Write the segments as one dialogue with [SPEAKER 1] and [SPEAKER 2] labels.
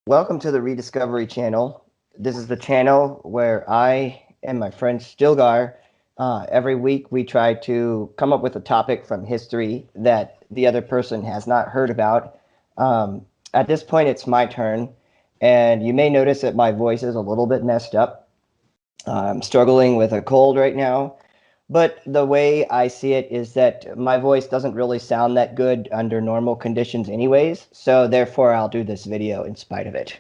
[SPEAKER 1] Welcome to the Rediscovery channel. This is the channel where I and my friend Stilgar, every week we try to come up with a topic from history that the other person has not heard about. At this point, it's my turn, and you may notice that my voice is a little bit messed up. I'm struggling with a cold right now, but the way I see it is that my voice doesn't really sound that good under normal conditions anyways, so therefore I'll do this video in spite of it.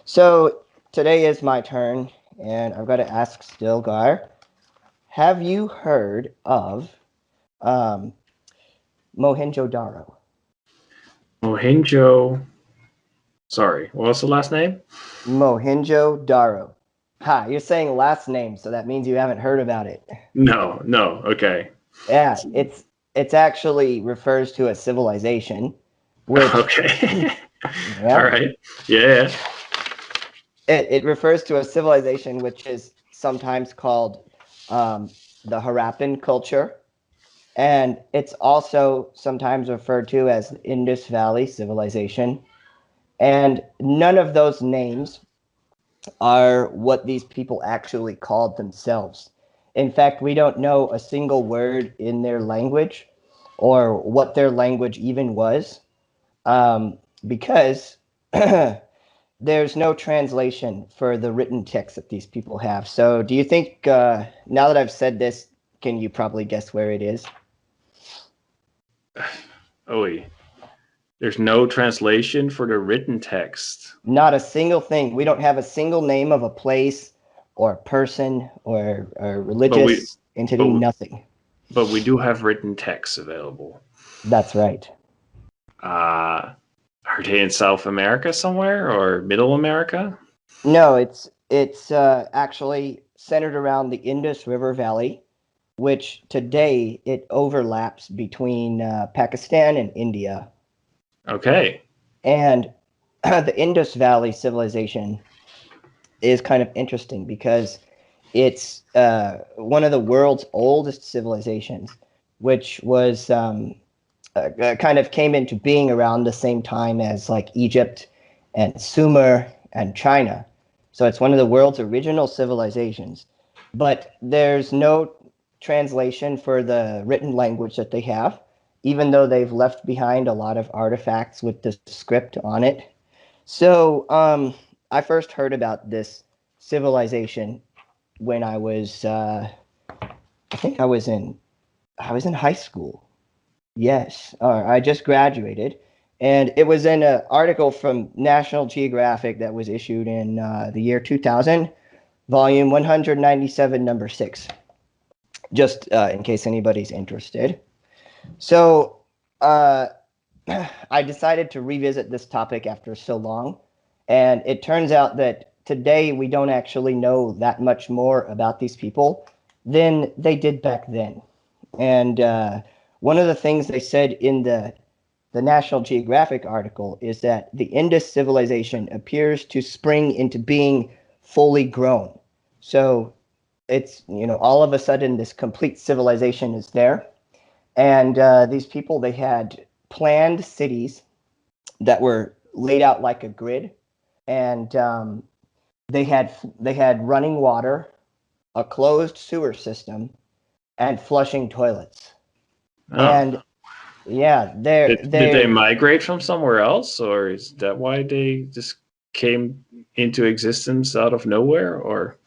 [SPEAKER 1] So today is my turn, and I've got to ask Stilgar, have you heard of um, Mohenjo-Daro?
[SPEAKER 2] Mohenjo. Sorry, what was the last name?
[SPEAKER 1] Mohenjo-Daro. Ha, you're saying last name, so that means you haven't heard about it.
[SPEAKER 2] No. Okay.
[SPEAKER 1] Yeah, it's actually refers to a civilization, which
[SPEAKER 2] Okay. All
[SPEAKER 1] yeah,
[SPEAKER 2] right. Yeah.
[SPEAKER 1] it refers to a civilization which is sometimes called um, the Harappan culture. And it's also sometimes referred to as the Indus Valley civilization. And none of those names are what these people actually called themselves. In fact, we don't know a single word in their language or what their language even was, because there's no translation for the written text that these people have. So, do you think, now that I've said this, can you probably guess where it is?
[SPEAKER 2] Oh, there's no translation for the written text,
[SPEAKER 1] Not a single thing. We don't have a single name of a place or person or
[SPEAKER 2] but we
[SPEAKER 1] religious entity,
[SPEAKER 2] but
[SPEAKER 1] nothing.
[SPEAKER 2] but we do have written texts available.
[SPEAKER 1] That's right.
[SPEAKER 2] Uh, are they in South America somewhere or Middle America?
[SPEAKER 1] No, it's actually centered around the Indus River Valley, which today it overlaps between Pakistan and India.
[SPEAKER 2] Okay.
[SPEAKER 1] And the Indus Valley civilization is kind of interesting because it's one of the world's oldest civilizations, which was kind of came into being around the same time as like Egypt and Sumer and China. So it's one of the world's original civilizations. But there's no translation for the written language that they have, even though they've left behind a lot of artifacts with the script on it. So I first heard about this civilization when I think I was in high school. Yes, I just graduated, and it was in an article from National Geographic that was issued in the year 2000, volume 197, number 6, just in case anybody's interested. So uh, I decided to revisit this topic after so long, and it turns out that today we don't actually know that much more about these people than they did back then. And one of the things they said in the National Geographic article is that the Indus civilization appears to spring into being fully grown. So it's, all of a sudden this complete civilization is there. And these people, they had planned cities that were laid out like a grid. And they had running water, a closed sewer system, and flushing toilets.
[SPEAKER 2] Oh.
[SPEAKER 1] And yeah, they're
[SPEAKER 2] Did they
[SPEAKER 1] they
[SPEAKER 2] migrate from somewhere else, or is that why they just came into existence out of nowhere, or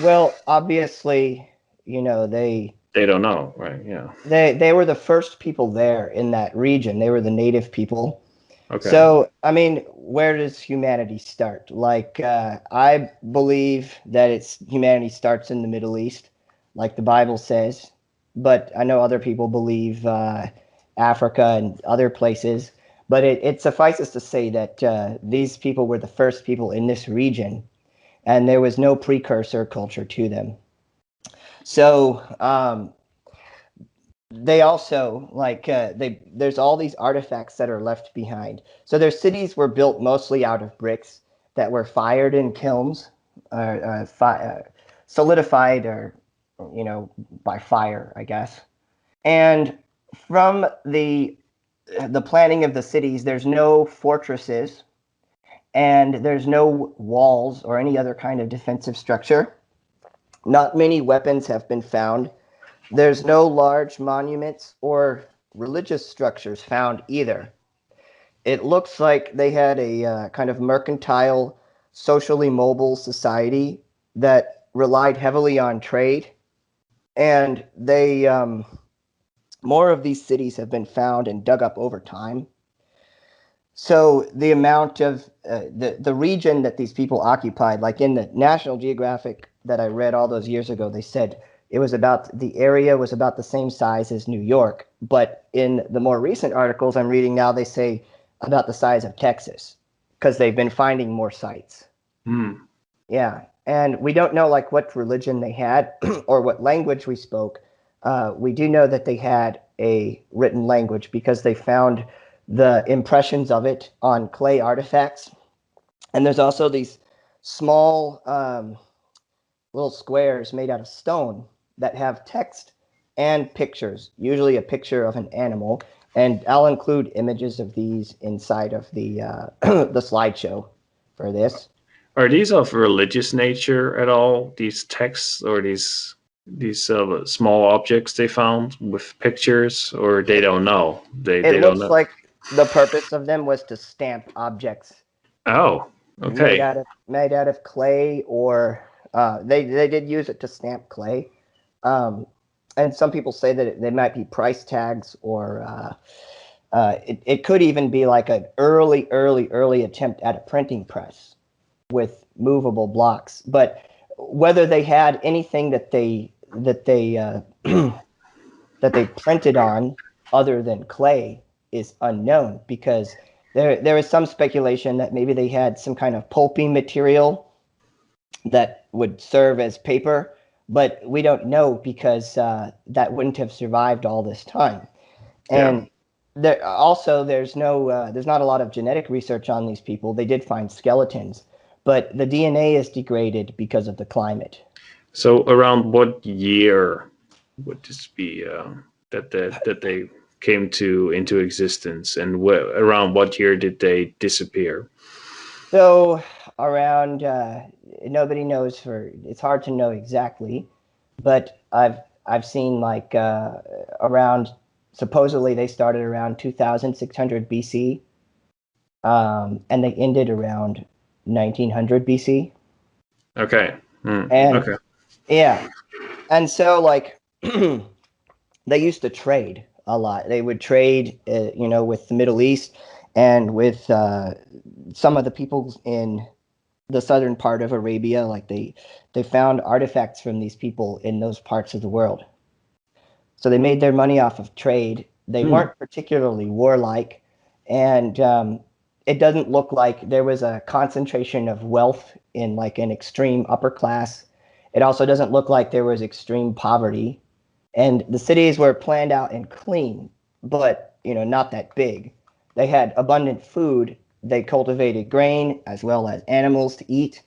[SPEAKER 1] well, obviously, you know, they
[SPEAKER 2] they don't know, right? Yeah.
[SPEAKER 1] they were the first people there in that region. They were the native people.
[SPEAKER 2] Okay.
[SPEAKER 1] So, I mean, where does humanity start? Like, I believe that humanity starts in the Middle East, like the Bible says. But I know other people believe Africa and other places. But it suffices to say that these people were the first people in this region, and there was no precursor culture to them. So, they also there's all these artifacts that are left behind. So their cities were built mostly out of bricks that were fired in kilns, solidified, or by fire, I guess. And from the planning of the cities, there's no fortresses, and there's no walls or any other kind of defensive structure. Not many weapons have been found. There's no large monuments or religious structures found either. It looks like they had a kind of mercantile, socially mobile society that relied heavily on trade, and they more of these cities have been found and dug up over time. So the amount of the region that these people occupied, like in the National Geographic that I read all those years ago, they said it was about the area was about the same size as New York. But in the more recent articles I'm reading now, they say about the size of Texas because they've been finding more sites.
[SPEAKER 2] Hmm.
[SPEAKER 1] Yeah, and we don't know like what religion they had or what language we spoke. We do know that they had a written language because they found the impressions of it on clay artifacts. And there's also these small little squares made out of stone that have text and pictures, usually a picture of an animal. And I'll include images of these inside of the the slideshow for this.
[SPEAKER 2] Are these of religious nature at all? These texts or these small objects they found with pictures, or they don't know?
[SPEAKER 1] It
[SPEAKER 2] They don't
[SPEAKER 1] looks
[SPEAKER 2] know.
[SPEAKER 1] like the purpose of them was to stamp objects
[SPEAKER 2] Oh, okay.
[SPEAKER 1] made out of clay, or they did use it to stamp clay. Um, and some people say that they might be price tags, or it could even be like an early attempt at a printing press with movable blocks. But whether they had anything that they printed on other than clay is unknown, because there is some speculation that maybe they had some kind of pulping material that would serve as paper, but we don't know because that wouldn't have survived all this time.
[SPEAKER 2] Yeah.
[SPEAKER 1] And there's not a lot of genetic research on these people. They did find skeletons, but the DNA is degraded because of the climate.
[SPEAKER 2] So around what year would this be that they came to into existence, and around what year did they disappear?
[SPEAKER 1] So around nobody knows for it's hard to know exactly, but I've seen like around supposedly they started around 2600 BC, and they ended around 1900 BC.
[SPEAKER 2] Okay. Hmm.
[SPEAKER 1] And
[SPEAKER 2] Okay.
[SPEAKER 1] yeah, and so like they used to trade a lot. They would trade, with the Middle East and with some of the peoples in the southern part of Arabia. Like they found artifacts from these people in those parts of the world. So they made their money off of trade. They
[SPEAKER 2] Hmm.
[SPEAKER 1] weren't particularly warlike, and it doesn't look like there was a concentration of wealth in like an extreme upper class. It also doesn't look like there was extreme poverty, and the cities were planned out and clean, but not that big. They had abundant food. They cultivated grain as well as animals to eat.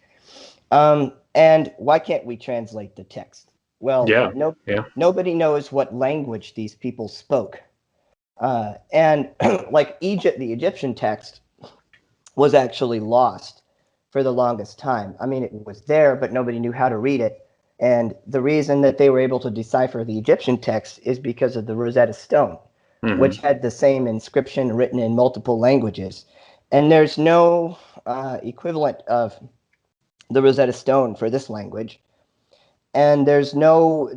[SPEAKER 1] And why can't we translate the text? Well,
[SPEAKER 2] Yeah. Yeah.
[SPEAKER 1] nobody knows what language these people spoke. And like Egypt, the Egyptian text was actually lost for the longest time. I mean, it was there, but nobody knew how to read it. And the reason that they were able to decipher the Egyptian text is because of the Rosetta Stone,
[SPEAKER 2] Hmm.
[SPEAKER 1] which had the same inscription written in multiple languages. And there's no equivalent of the Rosetta Stone for this language, and there's no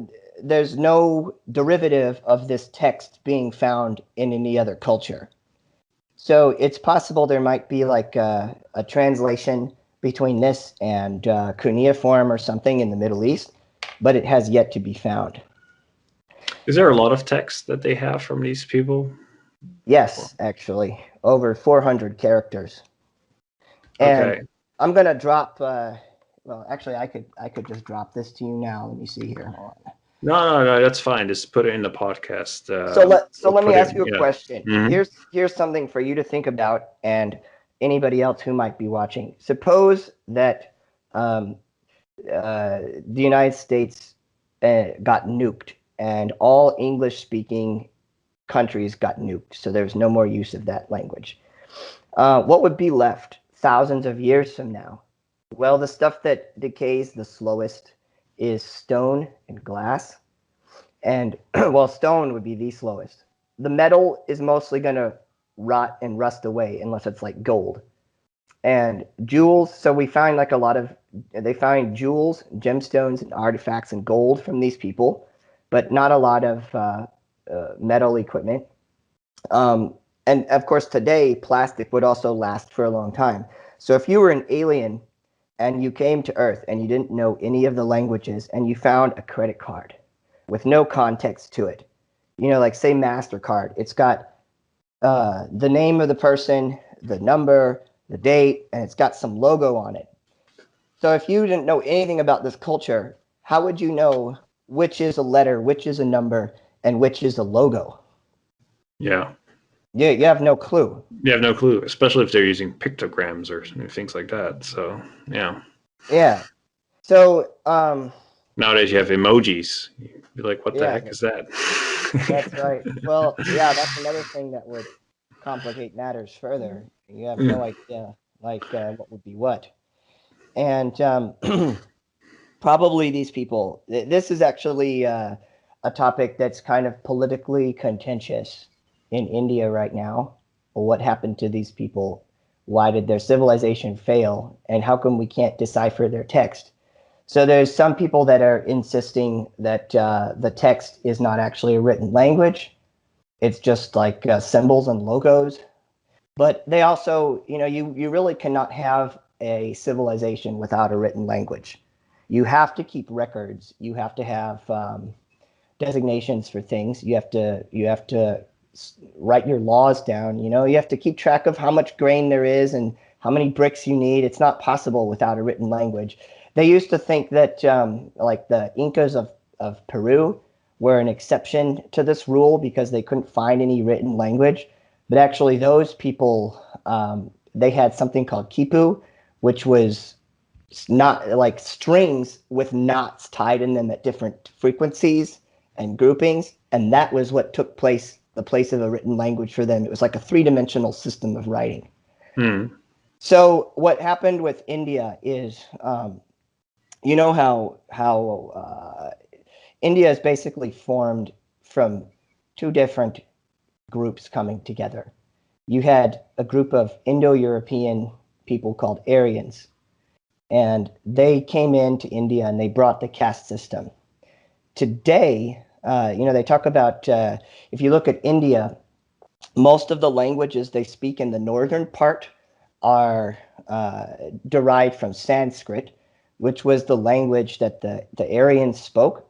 [SPEAKER 1] derivative of this text being found in any other culture. So it's possible there might be like a translation between this and cuneiform or something in the Middle East, but it has yet to be found.
[SPEAKER 2] Is there a lot of text that they have from these people?
[SPEAKER 1] Yes, actually, over 400 characters. And
[SPEAKER 2] Okay.
[SPEAKER 1] I'm gonna drop. Well, actually, I could just drop this to you now. Let me see here. Hold on.
[SPEAKER 2] No, no, no. That's fine. Just put it in the podcast.
[SPEAKER 1] So let me
[SPEAKER 2] Put it.
[SPEAKER 1] ask you a
[SPEAKER 2] Yeah.
[SPEAKER 1] question.
[SPEAKER 2] Hmm.
[SPEAKER 1] Here's something for you to think about, and anybody else who might be watching. Suppose that um, the United States got nuked, and all English-speaking countries got nuked, so there's no more use of that language. What would be left thousands of years from now? Well, the stuff that decays the slowest is stone and glass. And well, stone would be the slowest. The metal is mostly going to rot and rust away unless it's like gold. And jewels, so we find like a lot of, they find jewels, gemstones, and artifacts and gold from these people, but not a lot of metal equipment. And of course, today, plastic would also last for a long time. So if you were an alien and you came to Earth and you didn't know any of the languages and you found a credit card with no context to it, you know, like say MasterCard, it's got the name of the person, the number, the date, and it's got some logo on it. So if you didn't know anything about this culture, how would you know which is a letter, which is a number, and which is a logo?
[SPEAKER 2] Yeah.
[SPEAKER 1] Yeah, you have no clue.
[SPEAKER 2] You have no clue, especially if they're using pictograms or things like that. So, yeah.
[SPEAKER 1] Yeah. So,
[SPEAKER 2] Nowadays you have emojis. You'd be like, what the
[SPEAKER 1] yeah,
[SPEAKER 2] heck is that?
[SPEAKER 1] that's right. Well, yeah, that's another thing that would complicate matters further. You have no idea, like, what would be what. And probably these people, this is actually a topic that's kind of politically contentious in India right now. What happened to these people? Why did their civilization fail? And how come we can't decipher their text? So there's some people that are insisting that the text is not actually a written language. It's just like symbols and logos. But they also, you know, you really cannot have a civilization without a written language. You have to keep records. You have to have designations for things. You have to write your laws down. You know, you have to keep track of how much grain there is and how many bricks you need. It's not possible without a written language. They used to think that like the Incas of Peru were an exception to this rule because they couldn't find any written language. But actually, those people they had something called quipu, which was not like strings with knots tied in them at different frequencies and groupings, and that was what took place the place of a written language for them. It was like a three-dimensional system of writing.
[SPEAKER 2] Hmm.
[SPEAKER 1] So what happened with India is, you know how India is basically formed from two different groups coming together. You had a group of Indo-European people called Aryans, and they came into India and they brought the caste system. Today, you know, they talk about if you look at India, most of the languages they speak in the northern part are derived from Sanskrit, which was the language that the Aryans spoke.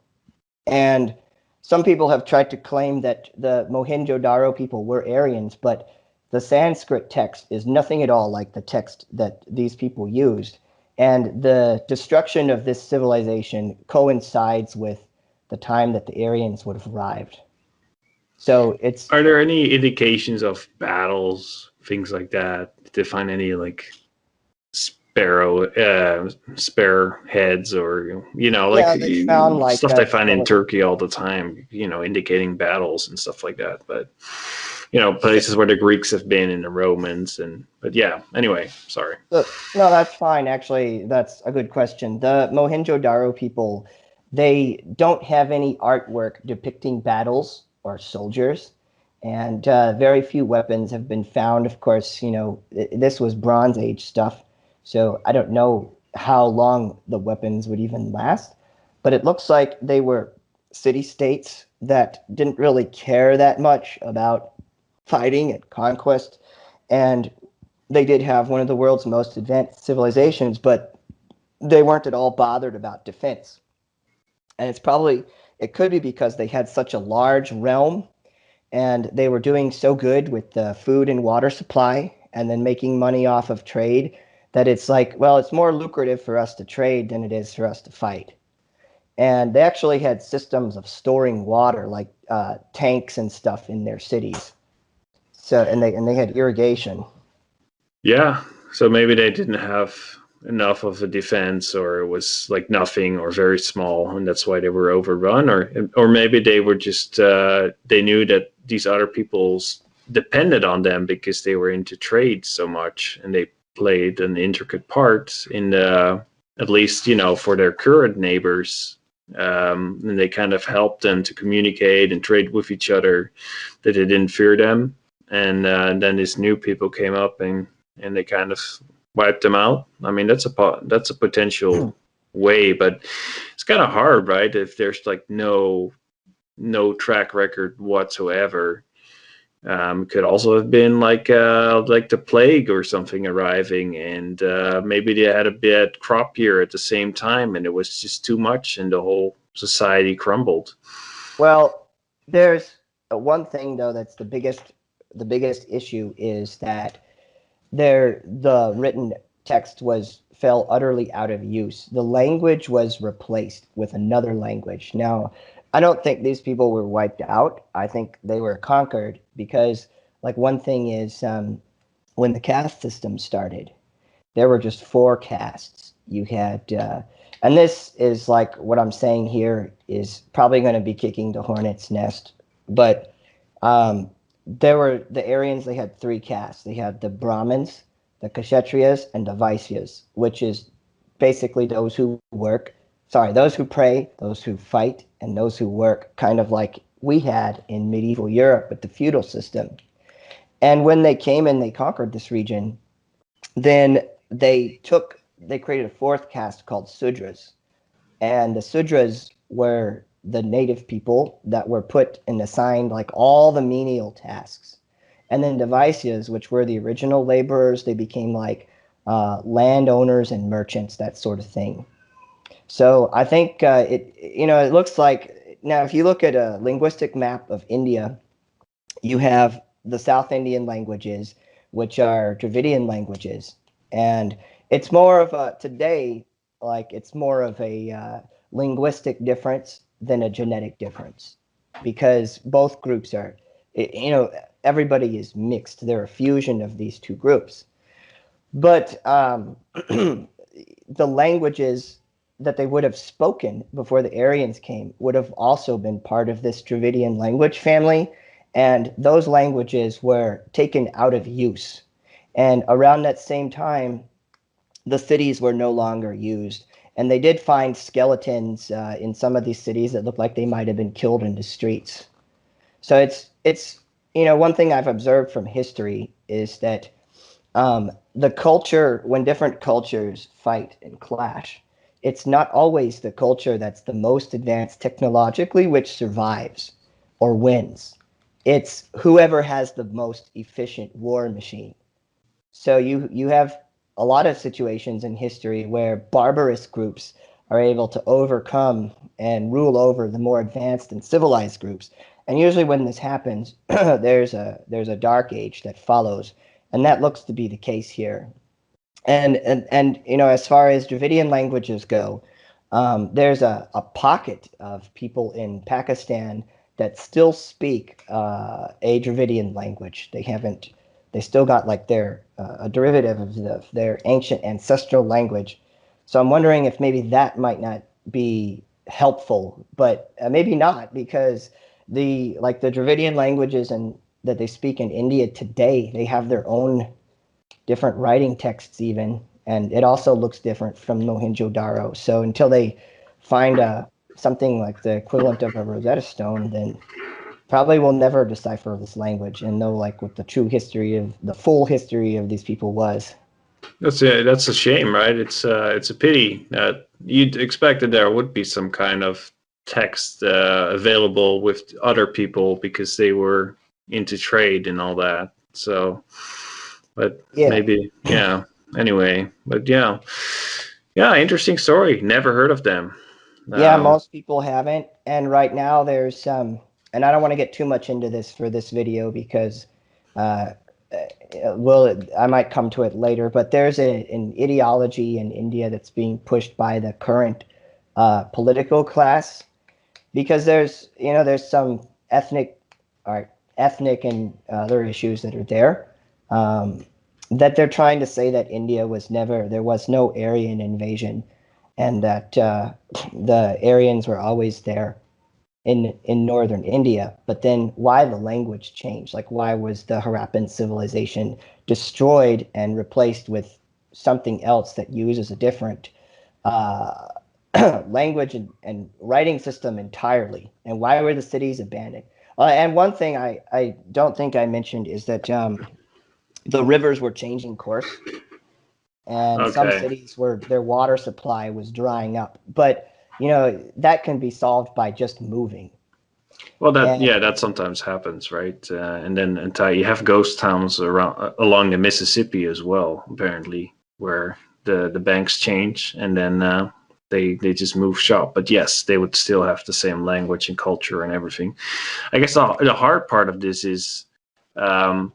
[SPEAKER 1] And some people have tried to claim that the Mohenjo-Daro people were Aryans, but the Sanskrit text is nothing at all like the text that these people used. And the destruction of this civilization coincides with the time that the Aryans would have arrived. So it's
[SPEAKER 2] Are there any indications of battles, things like that? Did they find any like spare heads, or like
[SPEAKER 1] yeah, they found like
[SPEAKER 2] stuff they find in
[SPEAKER 1] skeleton.
[SPEAKER 2] Turkey all the time, indicating battles and stuff like that. But places where the Greeks have been and the Romans, but yeah. Anyway, sorry.
[SPEAKER 1] No, that's fine. Actually, that's a good question. The Mohenjo-Daro people, they don't have any artwork depicting battles or soldiers, and very few weapons have been found. Of course, this was Bronze Age stuff, so I don't know how long the weapons would even last, but it looks like they were city-states that didn't really care that much about fighting and conquest, and they did have one of the world's most advanced civilizations, but they weren't at all bothered about defense. And it could be because they had such a large realm and they were doing so good with the food and water supply and then making money off of trade that it's like, well, it's more lucrative for us to trade than it is for us to fight. And they actually had systems of storing water, like tanks and stuff in their cities. So, and they had irrigation.
[SPEAKER 2] Yeah, so maybe they didn't have enough of a defense, or it was like nothing or very small, and that's why they were overrun. Or maybe they were just they knew that these other peoples depended on them because they were into trade so much, and they played an intricate part in the, at least, for their current neighbors. And they kind of helped them to communicate and trade with each other, that they didn't fear them. And then these new people came up and they kind of wiped them out. I mean, that's a potential way, but it's kind of hard, right? If there's like no track record whatsoever. Could also have been like the plague or something arriving, and maybe they had a bad crop year at the same time, and it was just too much, and the whole society crumbled.
[SPEAKER 1] Well, there's one thing though that's the biggest issue is that the written text fell utterly out of use. The language was replaced with another language. Now, I don't think these people were wiped out. I think they were conquered because, like, one thing is when the caste system started, there were just four castes. You had, and this is like what I'm saying here is probably going to be kicking the hornet's nest, but there were the Aryans. They had three castes. They had the Brahmins, the Kshatriyas, and the Vaisyas, which is basically those who work. Sorry, those who pray, those who fight, and those who work, kind of like we had in medieval Europe with the feudal system. And when they came and they conquered this region, then they created a fourth caste called Sudras. And the Sudras were the native people that were put and assigned like all the menial tasks. And then the Vaisyas, which were the original laborers, they became like landowners and merchants, that sort of thing. So I think it looks like now if you look at a linguistic map of India, you have the South Indian languages, which are Dravidian languages, and it's more of a today, like it's more of a linguistic difference than a genetic difference, because both groups are, everybody is mixed. They're a fusion of these two groups, but the languages that they would have spoken before the Aryans came would have also been part of this Dravidian language family. And those languages were taken out of use. And around that same time, the cities were no longer used. And they did find skeletons in some of these cities that looked like they might have been killed in the streets. So it's one thing I've observed from history is that the culture, when different cultures fight and clash, it's not always the culture that's the most advanced technologically which survives or wins. It's whoever has the most efficient war machine. So you have a lot of situations in history where barbarous groups are able to overcome and rule over the more advanced and civilized groups. And usually when this happens, there's a dark age that follows, and that looks to be the case here. And as far as Dravidian languages go, there's a pocket of people in Pakistan that still speak a Dravidian language. They still got like their a derivative of their ancient ancestral language. So I'm wondering if maybe that might not be helpful, but maybe not, because the Dravidian languages and that they speak in India today, they have their own different writing texts even, and it also looks different from Mohenjo-Daro. So until they find something like the equivalent of a Rosetta Stone, then probably we'll never decipher this language and know like what the full history of these people was.
[SPEAKER 2] That's a shame, right? It's a pity that you'd expect that there would be some kind of text available with other people because they were into trade and all that. So, but
[SPEAKER 1] Yeah.
[SPEAKER 2] maybe, yeah. Anyway, but yeah, interesting story. Never heard of them.
[SPEAKER 1] Yeah,
[SPEAKER 2] Um,
[SPEAKER 1] most people haven't. And right now there's and I don't want to get too much into this for this video because uh, I might come to it later, but there's an ideology in India that's being pushed by the current political class, because there's some ethnic and other issues that are there, um, that they're trying to say that there was no Aryan invasion, and that the Aryans were always there in northern India. But then why the language changed? Like, why was the Harappan civilization destroyed and replaced with something else that uses a different uh, language and writing system entirely? And why were the cities abandoned? And one thing I don't think I mentioned is that the rivers were changing course, and some
[SPEAKER 2] Okay.
[SPEAKER 1] cities were their water supply was drying up. But that can be solved by just moving.
[SPEAKER 2] Well, that
[SPEAKER 1] And
[SPEAKER 2] yeah, that sometimes happens, right? And then you have ghost towns around along the Mississippi as well, apparently, where the banks change and then they just move shop. But yes, they would still have the same language and culture and everything. I guess the hard part of this is, um,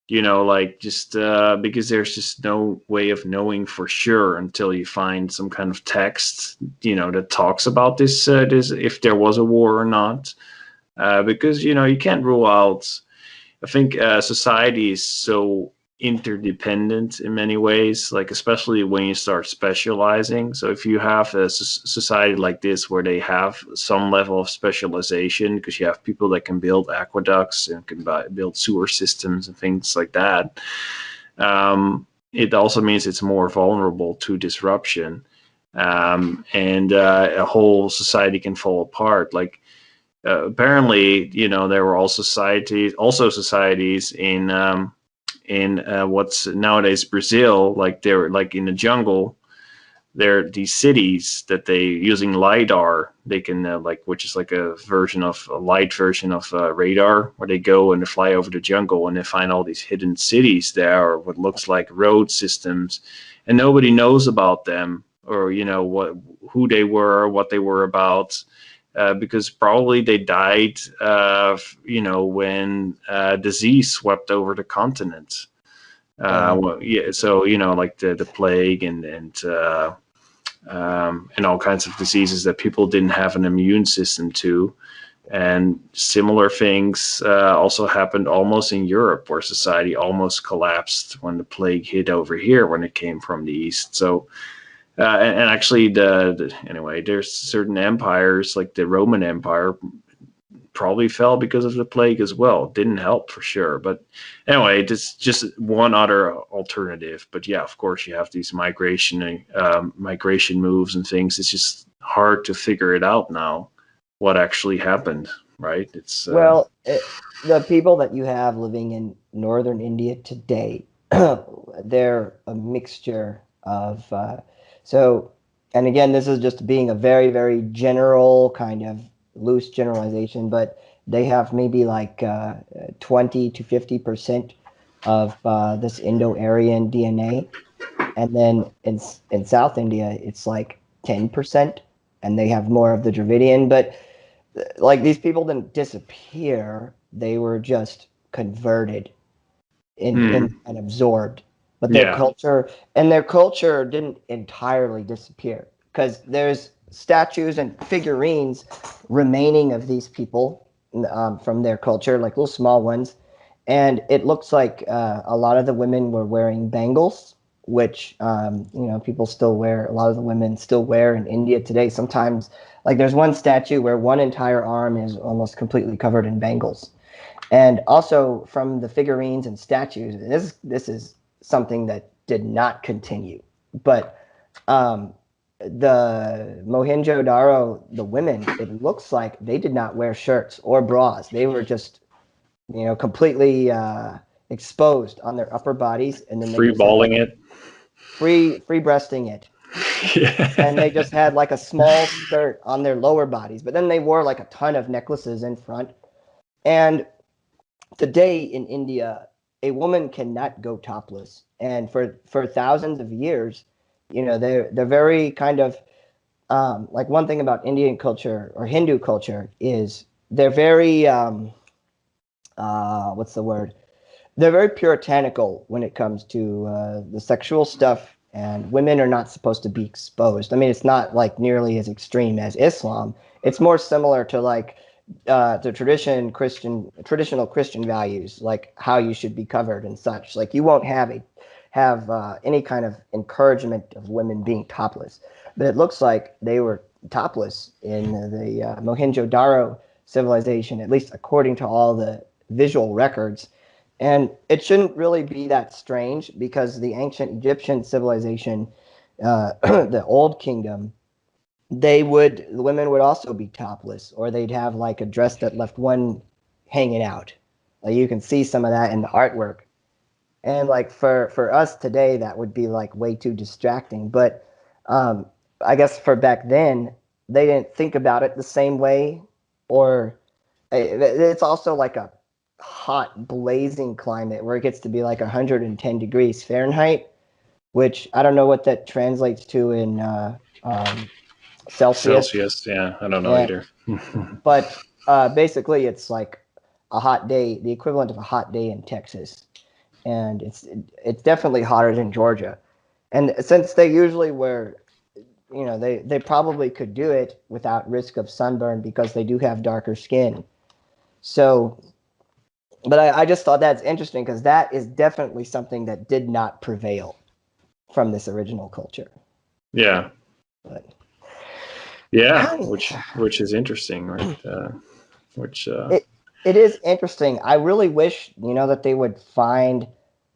[SPEAKER 2] like just because there's just no way of knowing for sure until you find some kind of text, that talks about this if there was a war or not. Because you can't rule out. I think society is so interdependent in many ways, like especially when you start specializing. So if you have a society like this where they have some level of specialization, because you have people that can build aqueducts and can build sewer systems and things like that, it also means it's more vulnerable to disruption, and a whole society can fall apart. Like apparently, there were also societies in what's nowadays Brazil. Like they're like in the jungle. There, these cities that they using lidar. They can which is like a light version of radar, where they go and they fly over the jungle and they find all these hidden cities there, or what looks like road systems, and nobody knows about them, or who they were, what they were about, because probably they died, when disease swept over the continent.
[SPEAKER 1] uh,
[SPEAKER 2] Well, yeah, so like the plague and all kinds of diseases that people didn't have an immune system to. And similar things also happened almost in Europe, where society almost collapsed when the plague hit over here when it came from the east. So and actually, anyway, there's certain empires like the Roman Empire probably fell because of the plague as well. It didn't help for sure, but anyway, it's just one other alternative. But yeah, of course, you have these migration moves and things. It's just hard to figure it out now what actually happened, right? It's
[SPEAKER 1] well, the people that you have living in northern India today, they're a mixture of so, and again, this is just being a very, very general kind of loose generalization, but they have maybe like 20 to 50% of this Indo-Aryan DNA. And then in South India, it's like 10%, and they have more of the Dravidian. But like these people didn't disappear; they were just converted in and absorbed. But
[SPEAKER 2] yeah,
[SPEAKER 1] their culture didn't entirely disappear, because there's statues and figurines remaining of these people from their culture, like little small ones. And it looks like a lot of the women were wearing bangles, which people still wear. A lot of the women still wear in India today. Sometimes, like there's one statue where one entire arm is almost completely covered in bangles. And also from the figurines and statues, this is something that did not continue. But um, the Mohenjo-Daro, the women, it looks like they did not wear shirts or bras. They were just, completely exposed on their upper bodies, and then they
[SPEAKER 2] free
[SPEAKER 1] just had
[SPEAKER 2] balling
[SPEAKER 1] like
[SPEAKER 2] it.
[SPEAKER 1] free breasting it, and they
[SPEAKER 2] Yeah.
[SPEAKER 1] just had like a small skirt on their lower bodies. But then they wore like a ton of necklaces in front. And today in India, a woman cannot go topless, and for thousands of years, they're very kind of like one thing about Indian culture or Hindu culture is they're very what's the word? They're very puritanical when it comes to the sexual stuff, and women are not supposed to be exposed. I mean, it's not like nearly as extreme as Islam. It's more similar to like the traditional Christian values, like how you should be covered and such. Like you won't have any kind of encouragement of women being topless, but it looks like they were topless in the Mohenjo-Daro civilization, at least according to all the visual records. And it shouldn't really be that strange because the ancient Egyptian civilization, the old kingdom, the women would also be topless, or they'd have like a dress that left one hanging out. Like you can see some of that in the artwork. And like for us today, that would be like way too distracting. But um, I guess for back then, they didn't think about it the same way, or it's also like a hot, blazing climate where it gets to be like 110 degrees Fahrenheit, which I don't know what that translates to in Celsius.
[SPEAKER 2] Celsius, yeah, I don't know
[SPEAKER 1] And
[SPEAKER 2] either.
[SPEAKER 1] but basically, it's like a hot day, the equivalent of a hot day in Texas, and it's definitely hotter than Georgia. And since they usually were, they probably could do it without risk of sunburn because they do have darker skin. So, but I just thought that's interesting because that is definitely something that did not prevail from this original culture.
[SPEAKER 2] Yeah,
[SPEAKER 1] But
[SPEAKER 2] yeah, which is interesting, right? Which
[SPEAKER 1] it it is interesting. I really wish that they would find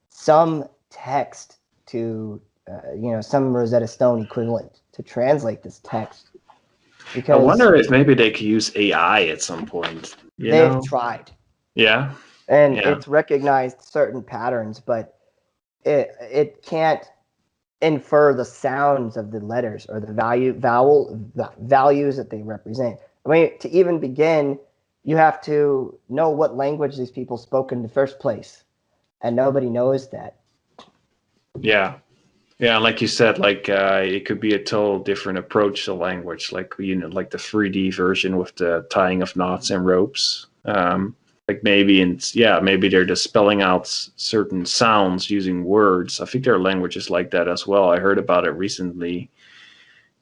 [SPEAKER 1] some text to some Rosetta Stone equivalent to translate this text
[SPEAKER 2] I
[SPEAKER 1] because
[SPEAKER 2] wonder if maybe they could use AI at some point. You
[SPEAKER 1] they've
[SPEAKER 2] know?
[SPEAKER 1] tried
[SPEAKER 2] Yeah,
[SPEAKER 1] and
[SPEAKER 2] yeah,
[SPEAKER 1] it's recognized certain patterns, but it can't infer the sounds of the letters or the values that they represent. I mean, to even begin, you have to know what language these people spoke in the first place, and nobody knows that.
[SPEAKER 2] yeah. Yeah, like you said, like it could be a total different approach to language, like like the 3D version with the tying of knots and ropes. Like maybe they're just spelling out certain sounds using words. I think there are languages like that as well. I heard about it recently,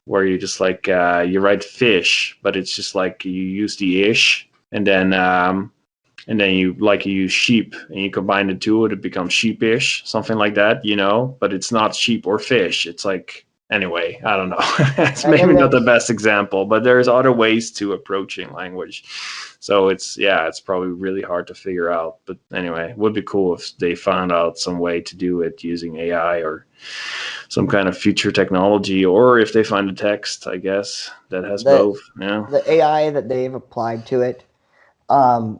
[SPEAKER 2] where you just like you write fish, but it's just like you use the ish, and then you use sheep and you combine the two, it becomes sheepish, something like that, but it's not sheep or fish. It's like, anyway, I don't know. It's
[SPEAKER 1] And
[SPEAKER 2] maybe
[SPEAKER 1] then
[SPEAKER 2] not the
[SPEAKER 1] there's
[SPEAKER 2] best example, but there's other ways to approaching language. So it's probably really hard to figure out. But anyway, it would be cool if they found out some way to do it using AI or some kind of future technology, or if they find a text, I guess, that has
[SPEAKER 1] the
[SPEAKER 2] both. Yeah.
[SPEAKER 1] the AI that they've applied to it.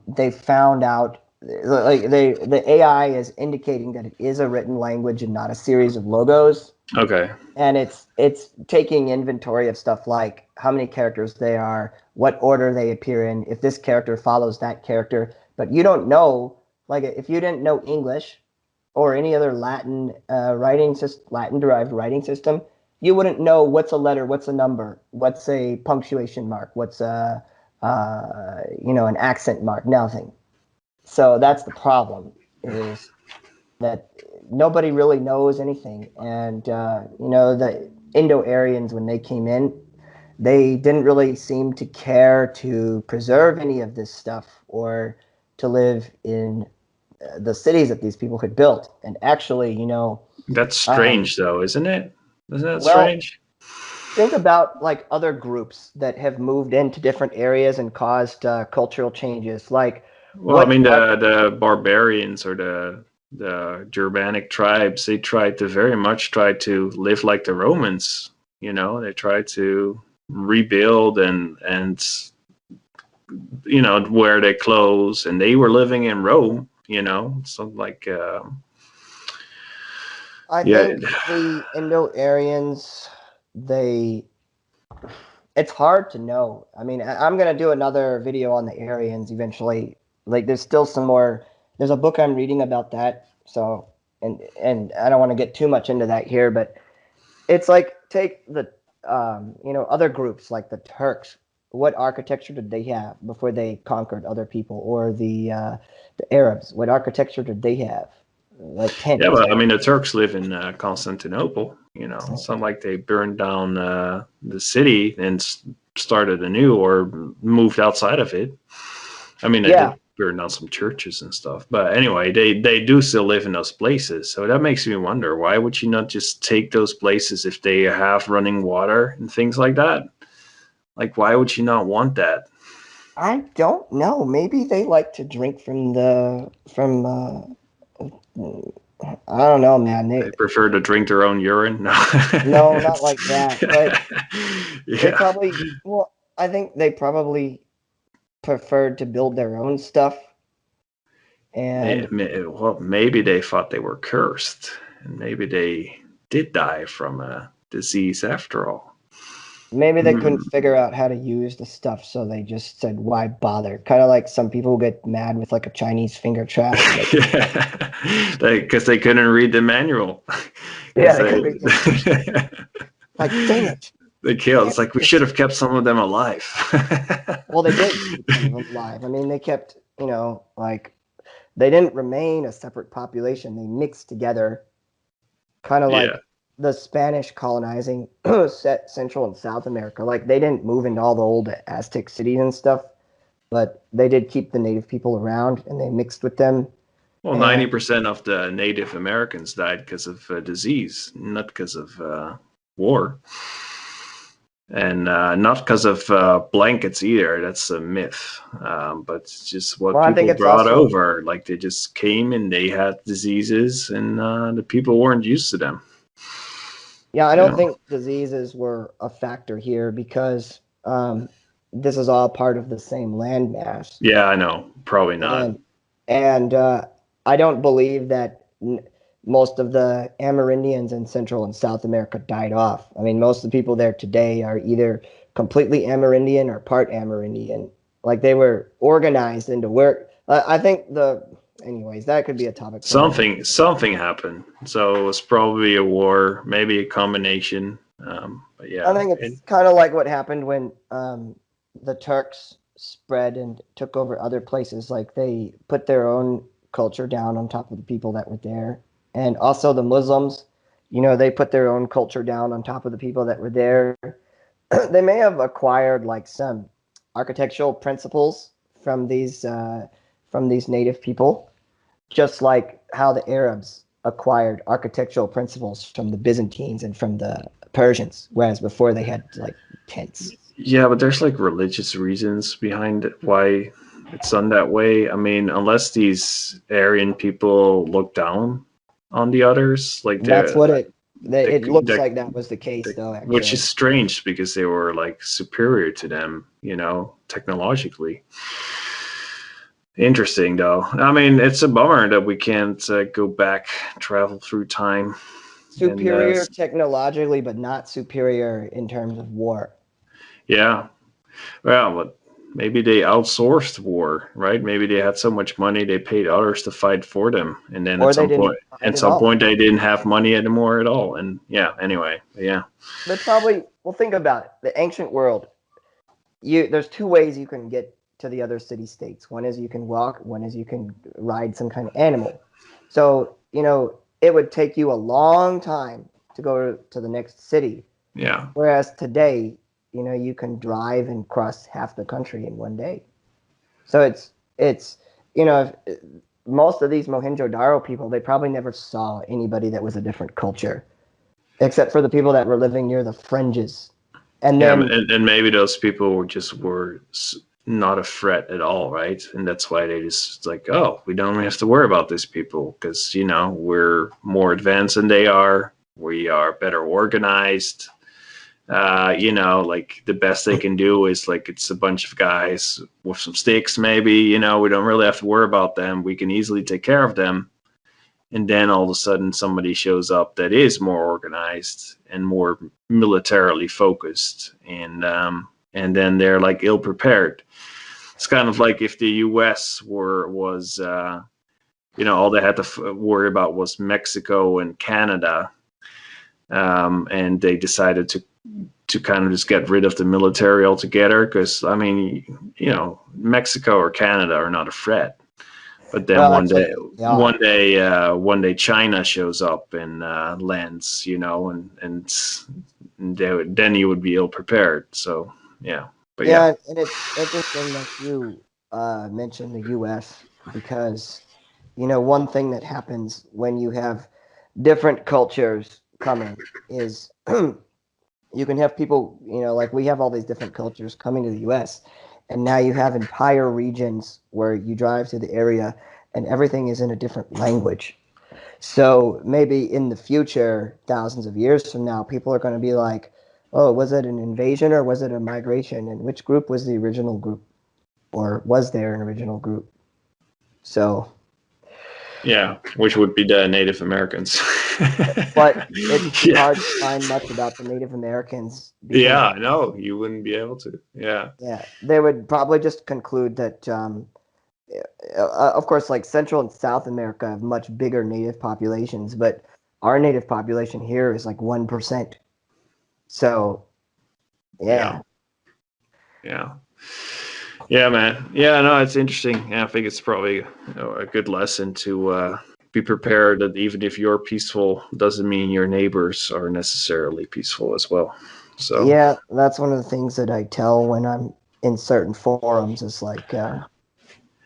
[SPEAKER 1] They found out like the AI is indicating that it is a written language and not a series of logos,
[SPEAKER 2] Okay.
[SPEAKER 1] and it's taking inventory of stuff like how many characters they are, what order they appear in, if this character follows that character. But you don't know, like if you didn't know English or any other Latin Latin derived writing system, you wouldn't know what's a letter, what's a number, what's a punctuation mark, what's a an accent mark, nothing. So that's the problem is that nobody really knows anything. And, the Indo-Aryans, when they came in, they didn't really seem to care to preserve any of this stuff or to live in the cities that these people had built. And actually,
[SPEAKER 2] That's
[SPEAKER 1] um,
[SPEAKER 2] strange, though, isn't it? Isn't that
[SPEAKER 1] well,
[SPEAKER 2] strange?
[SPEAKER 1] think about like other groups that have moved into different areas and caused cultural changes. Like
[SPEAKER 2] Well, I
[SPEAKER 1] what
[SPEAKER 2] mean,
[SPEAKER 1] arch-
[SPEAKER 2] the barbarians or the Germanic tribes, they tried to very much try to live like the Romans. They tried to rebuild and wear their clothes, and they were living in Rome. So like
[SPEAKER 1] I
[SPEAKER 2] yeah,
[SPEAKER 1] think the Indo-Aryans, they it's hard to know. I mean, I'm gonna do another video on the Aryans eventually. Like, there's still some more. There's a book I'm reading about that. So, and I don't want to get too much into that here, but it's like take the other groups like the Turks. What architecture did they have before they conquered other people, or the Arabs? What architecture did they have? Like
[SPEAKER 2] yeah,
[SPEAKER 1] tents
[SPEAKER 2] but I
[SPEAKER 1] or
[SPEAKER 2] mean, the Turks live in Constantinople. It's not like they burned down the city and started anew or moved outside of it. I mean, they
[SPEAKER 1] yeah.
[SPEAKER 2] did burn down some churches and stuff, but anyway, they do still live in those places. So that makes me wonder, why would you not just take those places if they have running water and things like that? Like, why would you not want that?
[SPEAKER 1] I don't know. Maybe they like to drink from the from. I don't know, man.
[SPEAKER 2] They prefer to drink their own urine. No,
[SPEAKER 1] No, not like that. But they
[SPEAKER 2] yeah.
[SPEAKER 1] probably, well, I think they probably preferred to build their own stuff. And
[SPEAKER 2] Well, maybe they thought they were cursed, and maybe they did die from a disease after all.
[SPEAKER 1] maybe they couldn't
[SPEAKER 2] Hmm.
[SPEAKER 1] figure out how to use the stuff, so they just said, "Why bother?" Kind of like some people get mad with like a Chinese finger trap. Like,
[SPEAKER 2] Yeah, because they couldn't read the manual.
[SPEAKER 1] yeah,
[SPEAKER 2] Because
[SPEAKER 1] they could read the like, dang it,
[SPEAKER 2] they killed.
[SPEAKER 1] damn
[SPEAKER 2] It's like we
[SPEAKER 1] it.
[SPEAKER 2] should have kept some of them alive.
[SPEAKER 1] Well, they did keep some of them alive. I mean, they kept, like they didn't remain a separate population. They mixed together, kind of
[SPEAKER 2] Yeah.
[SPEAKER 1] like the Spanish colonizing set Central and South America. Like they didn't move into all the old Aztec cities and stuff, but they did keep the native people around and they mixed with them.
[SPEAKER 2] Well,
[SPEAKER 1] And
[SPEAKER 2] 90% of the Native Americans died because of disease, not because of war. And not because of blankets either. That's a myth. But it's just what
[SPEAKER 1] well, I think
[SPEAKER 2] people
[SPEAKER 1] it's
[SPEAKER 2] brought
[SPEAKER 1] also,
[SPEAKER 2] over. Like they just came and they had diseases, and the people weren't used to them.
[SPEAKER 1] yeah, I
[SPEAKER 2] You
[SPEAKER 1] don't
[SPEAKER 2] know?
[SPEAKER 1] think diseases were a factor here because this is all part of the same landmass.
[SPEAKER 2] Yeah, I know. Probably not.
[SPEAKER 1] And I don't believe that most of the Amerindians in Central and South America died off. I mean, most of the people there today are either completely Amerindian or part Amerindian. Like they were organized into work. I think anyways, that could be a topic for another.
[SPEAKER 2] Something happened. So it was probably a war, maybe a combination. But
[SPEAKER 1] I
[SPEAKER 2] yeah,
[SPEAKER 1] think it's kind of like what happened when the Turks spread and took over other places. Like they put their own culture down on top of the people that were there. And also the Muslims, they put their own culture down on top of the people that were there. They may have acquired like some architectural principles from these native people, just like how the Arabs acquired architectural principles from the Byzantines and from the Persians, whereas before they had like tents.
[SPEAKER 2] yeah, but there's like religious reasons behind why it's done that way. I mean, unless these Aryan people look down on the others, like
[SPEAKER 1] That's what it looks
[SPEAKER 2] they
[SPEAKER 1] like that was the case, though.
[SPEAKER 2] which is
[SPEAKER 1] Actually,
[SPEAKER 2] strange because they were like superior to them, technologically. Interesting, though. I mean, it's a bummer that we can't go back, travel through time, and
[SPEAKER 1] superior technologically, but not superior in terms of war.
[SPEAKER 2] yeah, well, but maybe they outsourced war, right? Maybe they had so much money they paid others to fight for them, and then
[SPEAKER 1] Or they didn't fight at all.
[SPEAKER 2] they didn't have money anymore at all. And yeah, anyway, yeah,
[SPEAKER 1] They probably, well, think about it. The ancient world, there's two ways you can get to the other city states. One is you can walk, one is you can ride some kind of animal. So, it would take you a long time to go to the next city.
[SPEAKER 2] yeah.
[SPEAKER 1] Whereas today, you can drive and cross half the country in one day. So it's most of these Mohenjo-Daro people, they probably never saw anybody that was a different culture, except for the people that were living near the fringes. And
[SPEAKER 2] Yeah,
[SPEAKER 1] then,
[SPEAKER 2] and maybe those people were not a threat at all, right? And that's why they just like, oh, we don't have to worry about these people because we're more advanced than they are. We are better organized. Like the best they can do is like it's a bunch of guys with some sticks, maybe. We don't really have to worry about them. We can easily take care of them. And then all of a sudden somebody shows up that is more organized and more militarily focused, and then they're like ill prepared. It's kind of like if the U.S. was all they had to worry about was Mexico and Canada, and they decided to kind of just get rid of the military altogether because I mean Mexico or Canada are not a threat. But then
[SPEAKER 1] well, actually, they are.
[SPEAKER 2] one day China shows up and lands, and then you would be ill prepared. So yeah, but yeah,
[SPEAKER 1] Yeah, and it's interesting that you mentioned the U.S. because, one thing that happens when you have different cultures coming is you can have people, like we have all these different cultures coming to the US. And now you have entire regions where you drive to the area and everything is in a different language. So maybe in the future, thousands of years from now, people are going to be like, oh, was it an invasion or was it a migration? And which group was the original group? Or was there an original group? So,
[SPEAKER 2] Yeah, which would be the Native Americans.
[SPEAKER 1] but it'd be
[SPEAKER 2] Yeah.
[SPEAKER 1] hard to find much about the Native Americans because,
[SPEAKER 2] Yeah, no, you wouldn't be able to. Yeah.
[SPEAKER 1] yeah, they would probably just conclude that, of course, like Central and South America have much bigger native populations, but our native population here is like 1%. So,
[SPEAKER 2] Yeah.
[SPEAKER 1] yeah.
[SPEAKER 2] Yeah. Yeah, man. Yeah, no, it's interesting. Yeah, I think it's probably a good lesson to be prepared that even if you're peaceful, doesn't mean your neighbors are necessarily peaceful as well. So,
[SPEAKER 1] Yeah, that's one of the things that I tell when I'm in certain forums is like, not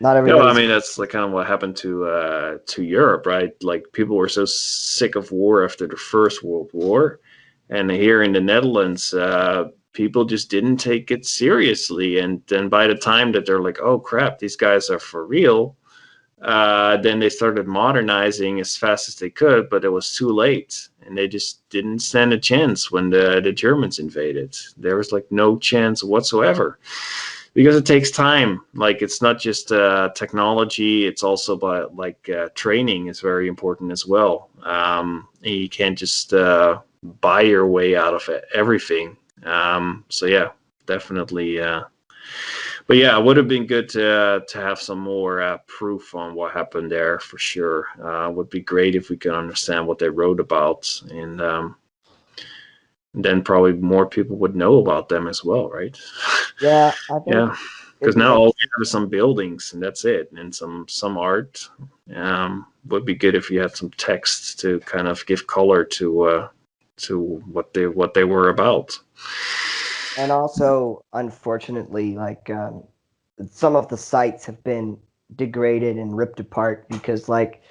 [SPEAKER 2] yeah, well, I
[SPEAKER 1] everybody's,
[SPEAKER 2] mean, that's like kind of what happened to Europe, right? Like people were so sick of war after the First World War, and here in the Netherlands, people just didn't take it seriously. And then by the time that they're like, "Oh crap, these guys are for real," then they started modernizing as fast as they could, but it was too late, and they just didn't stand a chance when the Germans invaded. There was like no chance whatsoever because it takes time. Like it's not just technology; it's also but like training is very important as well. You can't just buy your way out of everything. So yeah, definitely. But yeah, it would have been good to have some more proof on what happened there for sure. Would be great if we could understand what they wrote about, and then probably more people would know about them as well, right?
[SPEAKER 1] yeah, I think
[SPEAKER 2] Yeah, because
[SPEAKER 1] it'd be
[SPEAKER 2] now all we
[SPEAKER 1] interesting.
[SPEAKER 2] have is some buildings, and that's it, and some art. Would be good if you had some text to kind of give color to what they were about.
[SPEAKER 1] And also, unfortunately, like some of the sites have been degraded and ripped apart because like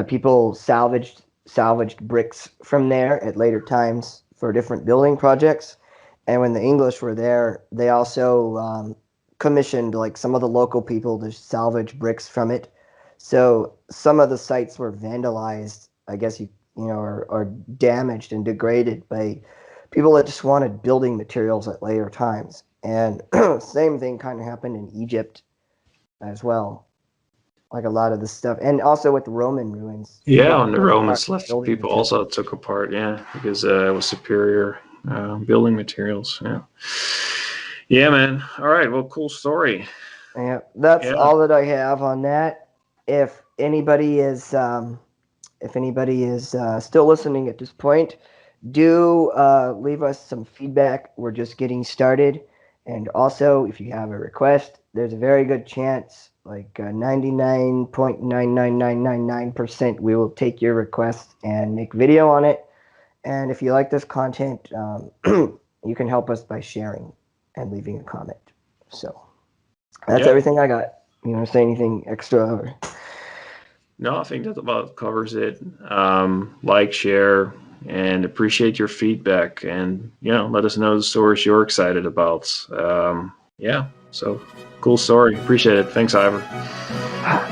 [SPEAKER 1] people salvaged bricks from there at later times for different building projects. And when the English were there, they also commissioned like some of the local people to salvage bricks from it. So some of the sites were vandalized, I guess or damaged and degraded by people that just wanted building materials at later times. And same thing kind of happened in Egypt as well. Like a lot of the stuff, and also with the Roman ruins,
[SPEAKER 2] Yeah,
[SPEAKER 1] people
[SPEAKER 2] and the
[SPEAKER 1] took apart
[SPEAKER 2] Romans left
[SPEAKER 1] building
[SPEAKER 2] people
[SPEAKER 1] materials.
[SPEAKER 2] also took apart, yeah, because it was superior building materials. Yeah. Yeah, man. All right. Well, cool story.
[SPEAKER 1] Yeah, that's
[SPEAKER 2] Yeah.
[SPEAKER 1] all that I have on that. If anybody is, still listening at this point, do leave us some feedback. We're just getting started. And also, if you have a request, there's a very good chance, like 99.99999%, we will take your request and make video on it. And if you like this content, you can help us by sharing and leaving a comment. So that's
[SPEAKER 2] Yeah.
[SPEAKER 1] everything I got. You want to say anything extra? Or?
[SPEAKER 2] No, I think that about covers it. Like, share, and appreciate your feedback, and let us know the stories you're excited about. Yeah. So cool story. Appreciate it. Thanks, Ivor.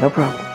[SPEAKER 1] No problem.